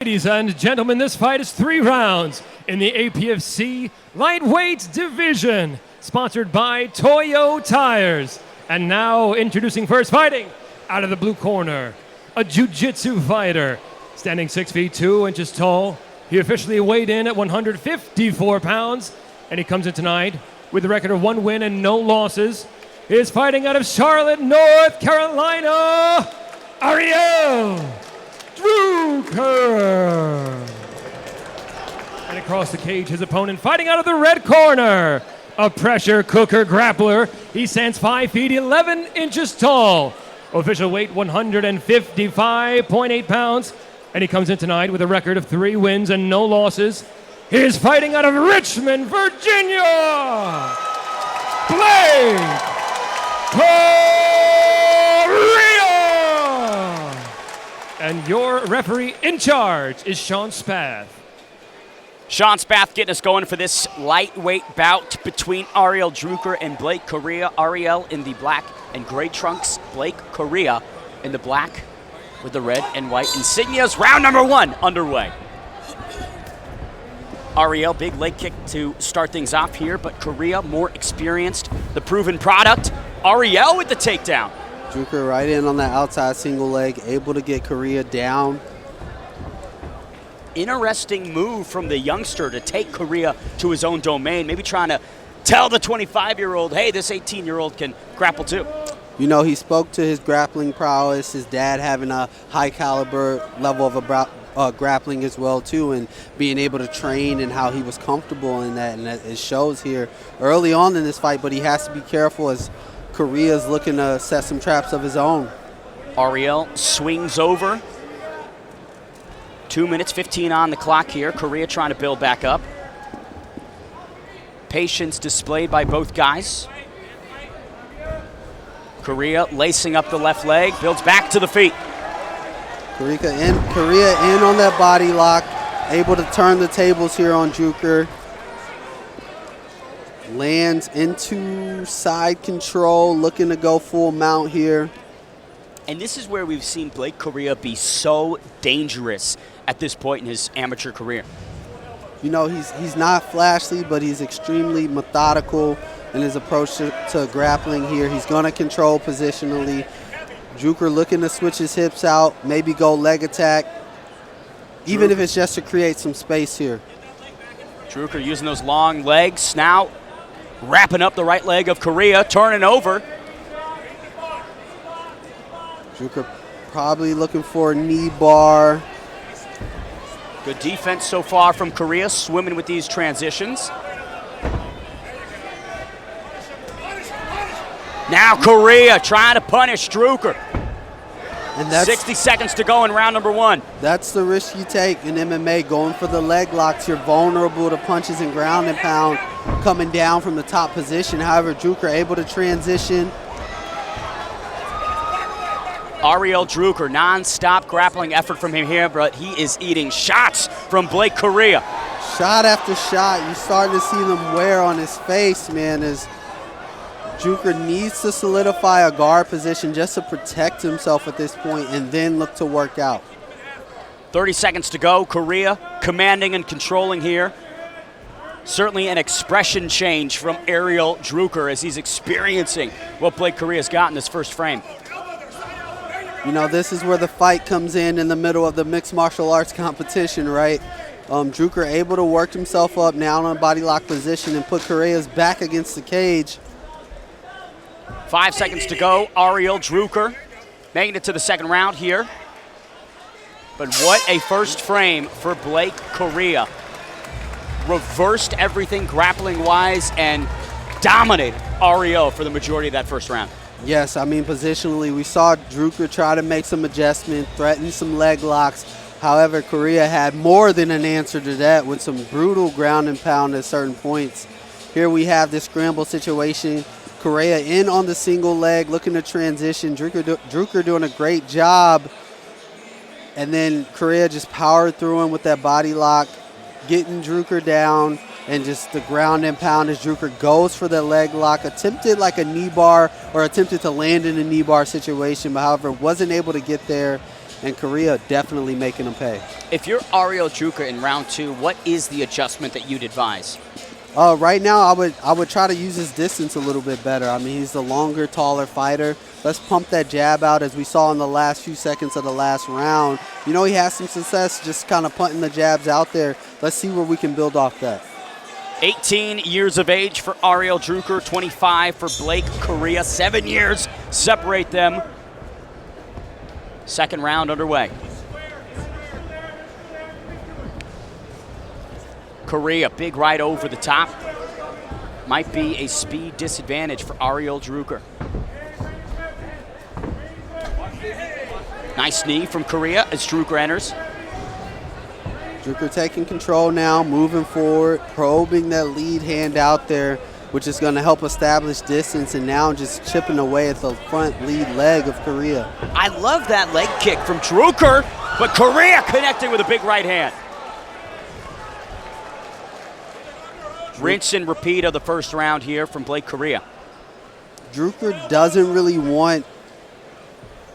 Ladies and gentlemen, this fight is 3 rounds in the APFC lightweight division, sponsored by Toyo Tires. And now introducing first, fighting out of the blue corner, a jiu-jitsu fighter, standing 6 feet 2 inches tall. He officially weighed in at 154 pounds, and he comes in tonight with a record of 1 win and no losses. He is fighting out of Charlotte, North Carolina, Ariel Druker. And across the cage, his opponent fighting out of the red corner, a pressure cooker grappler. He stands 5 feet 11 inches tall. Official weight 155.8 pounds. And he comes in tonight with a record of 3 wins and no losses. He is fighting out of Richmond, Virginia, Blake Correa. And your referee in charge is Sean Spath. Sean Spath getting us going for this lightweight bout between Ariel Druker and Blake Correa. Ariel in the black and gray trunks, Blake Correa in the black with the red and white insignias. Round number 1 underway. Ariel, big leg kick to start things off here, but Correa more experienced, the proven product. Ariel with the takedown. Druker right in on that outside single leg, able to get Correa down. Interesting move from the youngster to take Correa to his own domain, maybe trying to tell the 25-year-old, hey, this 18-year-old can grapple too. You know, he spoke to his grappling prowess, his dad having a high caliber level of grappling as well too, and being able to train and how he was comfortable in that, and it shows here early on in this fight, but he has to be careful as Correa's looking to set some traps of his own. Ariel swings over. 2 minutes, 15 on the clock here. Correa trying to build back up. Patience displayed by both guys. Correa lacing up the left leg, builds back to the feet. Correa in on that body lock, able to turn the tables here on Druker. Lands into side control, looking to go full mount here. And this is where we've seen Blake Correa be so dangerous at this point in his amateur career. You know, he's not flashy, but he's extremely methodical in his approach to grappling here. He's going to control positionally. Druker looking to switch his hips out, maybe go leg attack, even if it's just to create some space here. Druker using those long legs, now wrapping up the right leg of Correa, turning over. Druker probably looking for a knee bar. Good defense so far from Correa, swimming with these transitions. Now Correa trying to punish Druker. And that's 60 seconds to go in round number 1. That's the risk you take in MMA, going for the leg locks. You're vulnerable to punches and ground and pound coming down from the top position. However, Druker able to transition. Ariel Druker, non-stop grappling effort from him here, but he is eating shots from Blake Correa. Shot after shot. You're starting to see them wear on his face, man, as Druker needs to solidify a guard position just to protect himself at this point and then look to work out. 30 seconds to go. Correa commanding and controlling here. Certainly an expression change from Ariel Druker as he's experiencing what Blake Correa's got in this first frame. You know, this is where the fight comes in the middle of the mixed martial arts competition, right? Druker able to work himself up now in a body lock position and put Correa's back against the cage. 5 seconds to go. Ariel Druker making it to the second round here. But what a first frame for Blake Correa. Reversed everything grappling-wise and dominated Ariel for the majority of that first round. Yes, I mean, positionally, we saw Druker try to make some adjustment, threaten some leg locks. However, Correa had more than an answer to that with some brutal ground and pound at certain points. Here we have this scramble situation. Correa in on the single leg, looking to transition. Druker doing a great job. And then Correa just powered through him with that body lock, getting Druker down. And just the ground and pound as Druker goes for the leg lock, attempted like a knee bar or attempted to land in a knee bar situation, but however wasn't able to get there. and Correa definitely making them pay. If you're Ariel Druker in round 2, what is the adjustment that you'd advise? Right now, I would try to use his distance a little bit better. I mean, he's the longer, taller fighter. Let's pump that jab out as we saw in the last few seconds of the last round. You know, he has some success just kind of punting the jabs out there. Let's see where we can build off that. 18 years of age for Ariel Druker, 25 for Blake Correa. 7 years separate them. Second round underway. Correa, big right over the top. Might be a speed disadvantage for Ariel Druker. Nice knee from Correa as Druker enters. Druker taking control now, moving forward, probing that lead hand out there, which is going to help establish distance, and now just chipping away at the front lead leg of Correa. I love that leg kick from Druker, but Correa connecting with a big right hand. Rinse and repeat of the first round here from Blake Correa. Druker doesn't really want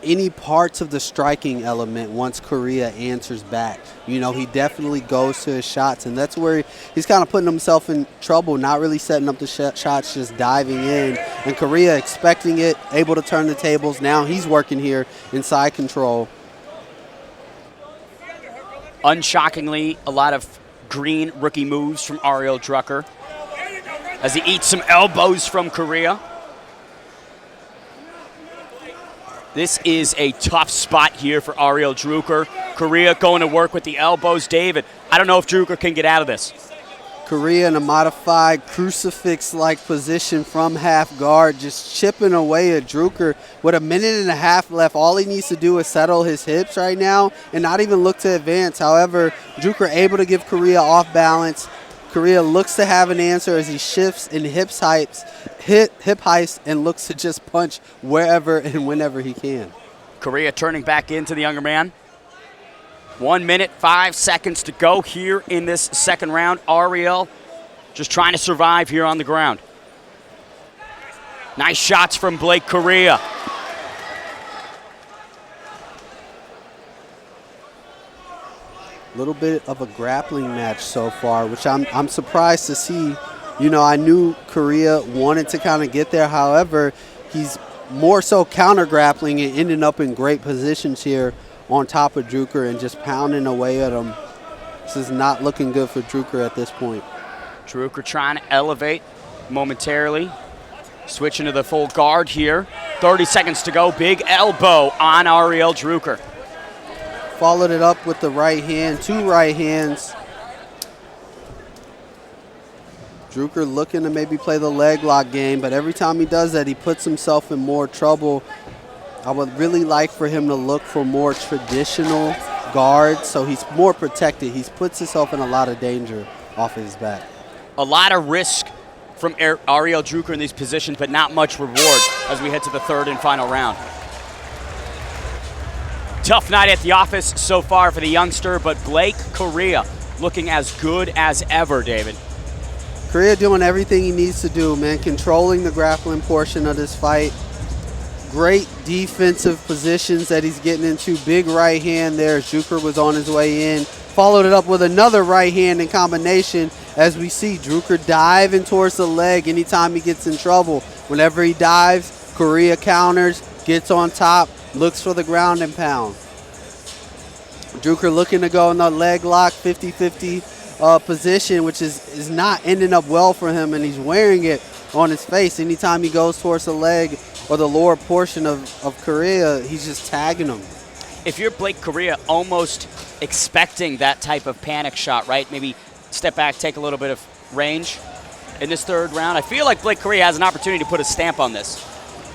any parts of the striking element once Correa answers back. You know, he definitely goes to his shots, and that's where he's kind of putting himself in trouble, not really setting up the shots, just diving in. And Correa expecting it, able to turn the tables. Now he's working here inside control. Unshockingly, a lot of green rookie moves from Ariel Druker as he eats some elbows from Correa. This is a tough spot here for Ariel Druker. Correa going to work with the elbows. David, I don't know if Druker can get out of this. Correa in a modified crucifix-like position from half guard, just chipping away at Druker. With a minute and a half left, all he needs to do is settle his hips right now and not even look to advance. However, Druker able to give Correa off balance. Correa looks to have an answer as he shifts in hip heights and looks to just punch wherever and whenever he can. Correa turning back into the younger man. 1 minute, 5 seconds to go here in this second round. Ariel just trying to survive here on the ground. Nice shots from Blake Correa. A little bit of a grappling match so far, which I'm surprised to see. You know, I knew Correa wanted to kind of get there. However, he's more so counter-grappling and ending up in great positions here on top of Druker and just pounding away at him. This is not looking good for Druker at this point. Druker trying to elevate momentarily. Switching to the full guard here. 30 seconds to go. Big elbow on Ariel Druker. Followed it up with the right hand, 2 right hands. Druker looking to maybe play the leg lock game, but every time he does that, he puts himself in more trouble. I would really like for him to look for more traditional guards so he's more protected. He puts himself in a lot of danger off his back. A lot of risk from Ariel Druker in these positions, but not much reward as we head to the third and final round. Tough night at the office so far for the youngster, but Blake Correa looking as good as ever, David. Correa doing everything he needs to do, man. Controlling the grappling portion of this fight. Great defensive positions that he's getting into. Big right hand there as Druker was on his way in. Followed it up with another right hand in combination as we see Druker diving towards the leg anytime he gets in trouble. Whenever he dives, Correa counters, gets on top, looks for the ground and pound. Druker looking to go in the leg lock 50-50 position, which is not ending up well for him, and he's wearing it on his face. Anytime he goes towards the leg or the lower portion of Correa, he's just tagging him. If you're Blake Correa, almost expecting that type of panic shot, right? Maybe step back, take a little bit of range in this third round. I feel like Blake Correa has an opportunity to put a stamp on this.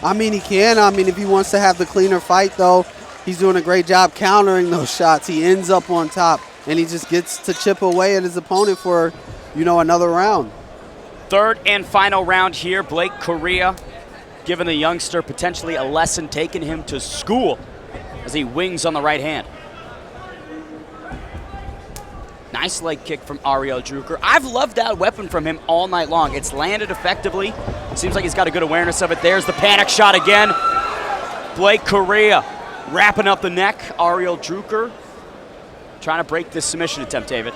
I mean, he can. I mean, if he wants to have the cleaner fight, though, he's doing a great job countering those shots. He ends up on top, and he just gets to chip away at his opponent for, you know, another round. Third and final round here. Blake Correa giving the youngster potentially a lesson, taking him to school as he wings on the right hand. Nice leg kick from Ariel Druker. I've loved that weapon from him all night long. It's landed effectively. Seems like he's got a good awareness of it. There's the panic shot again. Blake Correa Wrapping up the neck, Ariel Druker trying to break this submission attempt, David.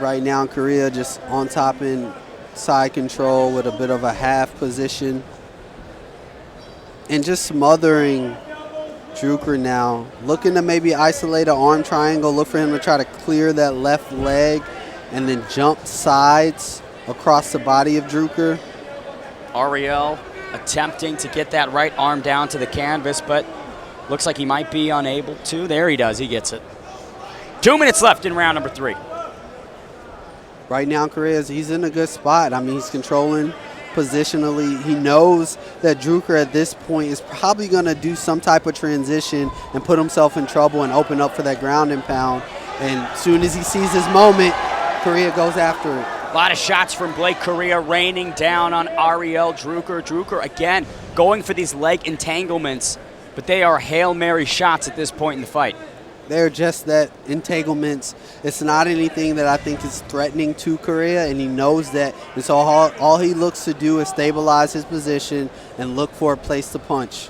Right now, Correa just on top in side control with a bit of a half position. And just smothering Druker now. Looking to maybe isolate an arm triangle, look for him to try to clear that left leg and then jump sides across the body of Druker. Ariel attempting to get that right arm down to the canvas, but looks like he might be unable to. There he does, he gets it. 2 minutes left in round number 3. Right now, Correa, he's in a good spot. I mean, he's controlling positionally. He knows that Druker at this point is probably going to do some type of transition and put himself in trouble and open up for that ground and pound. And as soon as he sees his moment, Correa goes after it. A lot of shots from Blake Correa raining down on Ariel Druker. Druker, again, going for these leg entanglements, but they are Hail Mary shots at this point in the fight. They're just that entanglements. It's not anything that I think is threatening to Correa, and he knows that. And so all he looks to do is stabilize his position and look for a place to punch.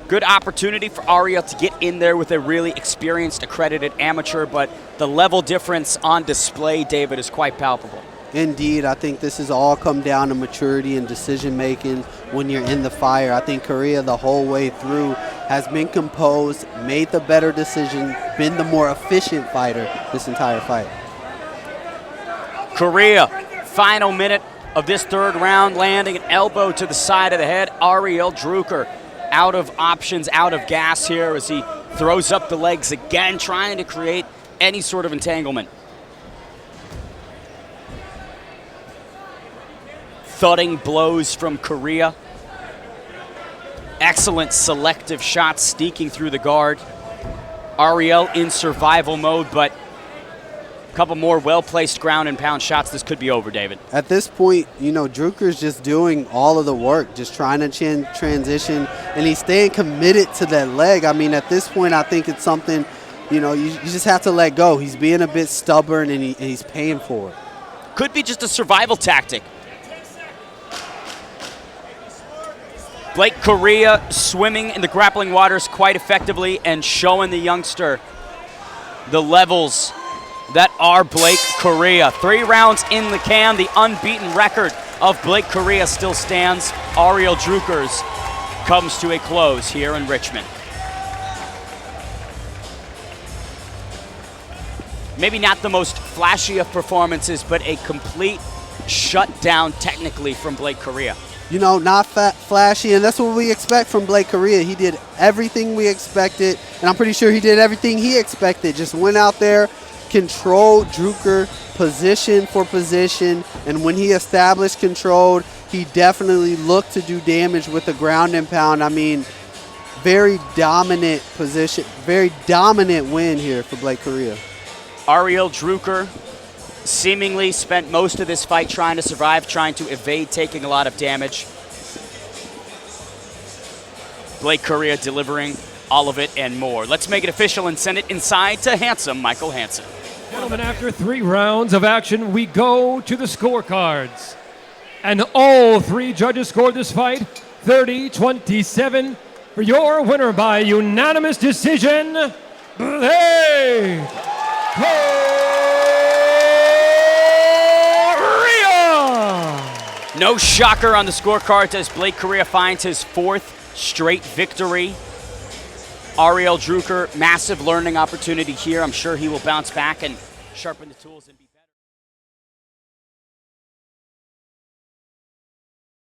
Good opportunity for Ariel to get in there with a really experienced, accredited amateur, but the level difference on display, David, is quite palpable. Indeed, I think this has all come down to maturity and decision-making when you're in the fire. I think Correa the whole way through has been composed, made the better decision, been the more efficient fighter this entire fight. Correa, final minute of this third round, landing an elbow to the side of the head. Ariel Druker out of options, out of gas here as he throws up the legs again, trying to create any sort of entanglement. Thudding blows from Correa. Excellent selective shots sneaking through the guard. Ariel in survival mode, but a couple more well-placed ground and pound shots. This could be over, David. At this point, you know, Druker's just doing all of the work, just trying to transition, and he's staying committed to that leg. I mean, at this point, I think it's something, you know, you just have to let go. He's being a bit stubborn, and he's paying for it. Could be just a survival tactic. Blake Correa swimming in the grappling waters quite effectively and showing the youngster the levels that are Blake Correa. 3 rounds in the can. The unbeaten record of Blake Correa still stands. Ariel Druker's comes to a close here in Richmond. Maybe not the most flashy of performances, but a complete shutdown technically from Blake Correa. You know, not flashy, and that's what we expect from Blake Correa. He did everything we expected, and I'm pretty sure he did everything he expected. Just went out there, controlled Druker position for position, and when he established control, he definitely looked to do damage with the ground and pound. I mean, very dominant position, very dominant win here for Blake Correa. Ariel Druker seemingly spent most of this fight trying to survive, trying to evade taking a lot of damage. Blake Correa delivering all of it and more. Let's make it official and send it inside to handsome Michael Hansen. Gentlemen, after 3 rounds of action, we go to the scorecards. And all 3 judges scored this fight 30-27 for your winner by unanimous decision, Blake Correa. No shocker on the scorecards as Blake Correa finds his 4th straight victory. Ariel Druker, massive learning opportunity here. I'm sure he will bounce back and sharpen the tools and be